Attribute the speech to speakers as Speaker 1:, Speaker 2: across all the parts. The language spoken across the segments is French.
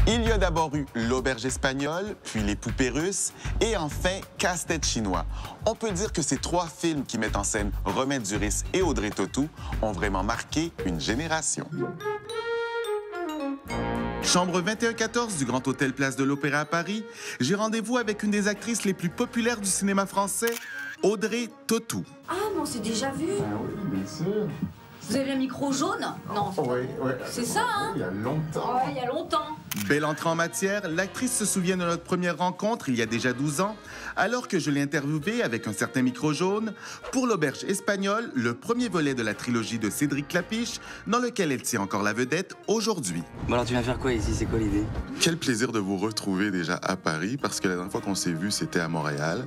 Speaker 1: Il y a d'abord eu l'auberge espagnole, puis les poupées russes et enfin Casse-tête chinois. On peut dire que ces trois films qui mettent en scène Romain Duris et Audrey Tautou ont vraiment marqué une génération. Chambre 2114 du Grand Hôtel Place de l'Opéra à Paris, j'ai rendez-vous avec une des actrices les plus populaires du cinéma français, Audrey Tautou.
Speaker 2: Ah, mais on s'est déjà vu.
Speaker 3: Ah oui, bien sûr.
Speaker 2: Vous avez un micro jaune? Non.
Speaker 3: Oui.
Speaker 2: C'est ça, hein?
Speaker 3: Il y a longtemps.
Speaker 2: Ouais, il y a longtemps.
Speaker 1: Belle entrée en matière, l'actrice se souvient de notre première rencontre il y a déjà 12 ans, alors que je l'ai interviewée avec un certain micro jaune pour l'auberge espagnole, le premier volet de la trilogie de Cédric Clapiche, dans lequel elle tient encore la vedette aujourd'hui.
Speaker 4: Bon alors tu viens faire quoi ici? C'est quoi l'idée?
Speaker 5: Quel plaisir de vous retrouver déjà à Paris, parce que la dernière fois qu'on s'est vu, c'était à Montréal.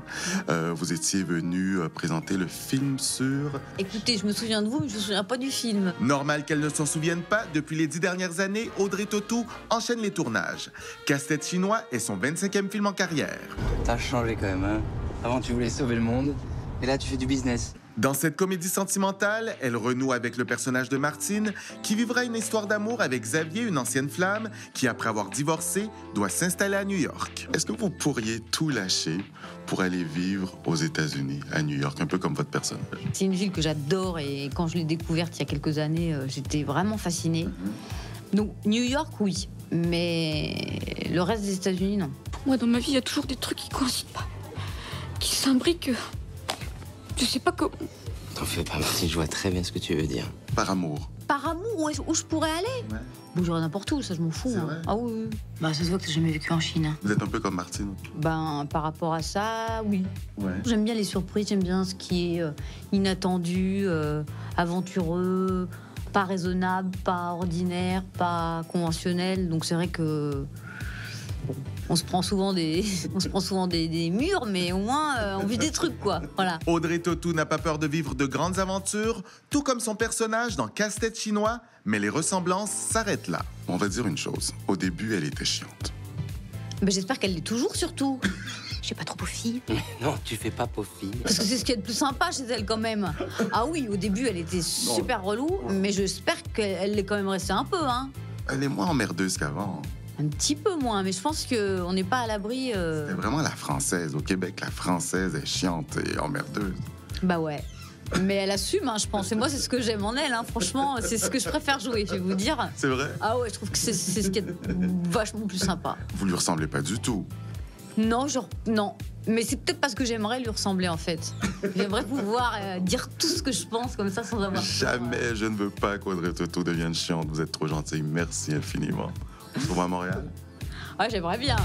Speaker 5: Vous étiez venu présenter le film sur...
Speaker 2: Écoutez, je me souviens de vous, mais je me souviens pas du film.
Speaker 1: Normal qu'elle ne s'en souvienne pas, depuis les 10 dernières années, Audrey Tautou enchaîne les tournages. Casse-tête chinois est son 25e film en carrière.
Speaker 4: T'as changé quand même, hein? Avant tu voulais sauver le monde, et là tu fais du business.
Speaker 1: Dans cette comédie sentimentale, elle renoue avec le personnage de Martine, qui vivra une histoire d'amour avec Xavier, une ancienne flamme, qui, après avoir divorcé, doit s'installer à New York.
Speaker 5: Est-ce que vous pourriez tout lâcher pour aller vivre aux États-Unis, à New York, un peu comme votre personnage?
Speaker 2: C'est une ville que j'adore et quand je l'ai découverte il y a quelques années, j'étais vraiment fascinée. Donc, New York, oui. Mais le reste des États-Unis, non.
Speaker 6: Moi, dans ma vie, il y a toujours des trucs qui coïncident pas. Qui s'imbriquent. Je sais pas comment.
Speaker 4: T'en fais pas, Martine, je vois très bien ce que tu veux dire.
Speaker 5: Par amour.
Speaker 2: Par amour, où je pourrais aller?
Speaker 1: Ouais.
Speaker 2: Bon, j'aurais n'importe où, ça je m'en fous.
Speaker 5: C'est vrai?
Speaker 2: Ah oui. Bah, ça se voit que t'as jamais vécu en Chine.
Speaker 5: Vous êtes un peu comme Martine.
Speaker 2: Ben, par rapport à ça, oui.
Speaker 1: Ouais.
Speaker 2: J'aime bien les surprises, j'aime bien ce qui est inattendu, aventureux, pas raisonnable, pas ordinaire, pas conventionnel. Donc c'est vrai que bon, on se prend souvent des murs, mais au moins on vit des trucs, quoi. Voilà.
Speaker 1: Audrey Tautou n'a pas peur de vivre de grandes aventures, tout comme son personnage dans Casse-tête chinois, mais les ressemblances s'arrêtent là.
Speaker 5: On va dire une chose. Au début, elle était chiante.
Speaker 2: Ben, j'espère qu'elle l'est toujours, surtout. Je suis pas trop aux filles.
Speaker 4: Non, tu fais pas pauvre fille.
Speaker 2: Parce que c'est ce qui est le plus sympa chez elle, quand même. Ah oui, au début, elle était super relou, mais j'espère qu'elle l'est quand même restée un peu, hein.
Speaker 5: Elle est moins emmerdeuse qu'avant.
Speaker 2: Un petit peu moins, mais je pense qu'on n'est pas à l'abri.
Speaker 5: C'est vraiment la française. Au Québec, la française est chiante et emmerdeuse.
Speaker 2: Bah ouais. Mais elle assume, hein, je pense. Et moi, c'est ce que j'aime en elle, hein. Franchement, c'est ce que je préfère jouer, je vais vous dire.
Speaker 5: C'est vrai?
Speaker 2: Ah ouais, je trouve que c'est ce qui est vachement plus sympa.
Speaker 5: Vous lui ressemblez pas du tout.
Speaker 2: Non, genre, non. Mais c'est peut-être parce que j'aimerais lui ressembler, en fait. J'aimerais pouvoir dire tout ce que je pense comme ça sans avoir...
Speaker 5: Jamais je ne veux pas qu'Audrey Tautou devienne chiante. Vous êtes trop gentille. Merci infiniment. On se revoit à Montréal.
Speaker 2: Ouais, j'aimerais bien.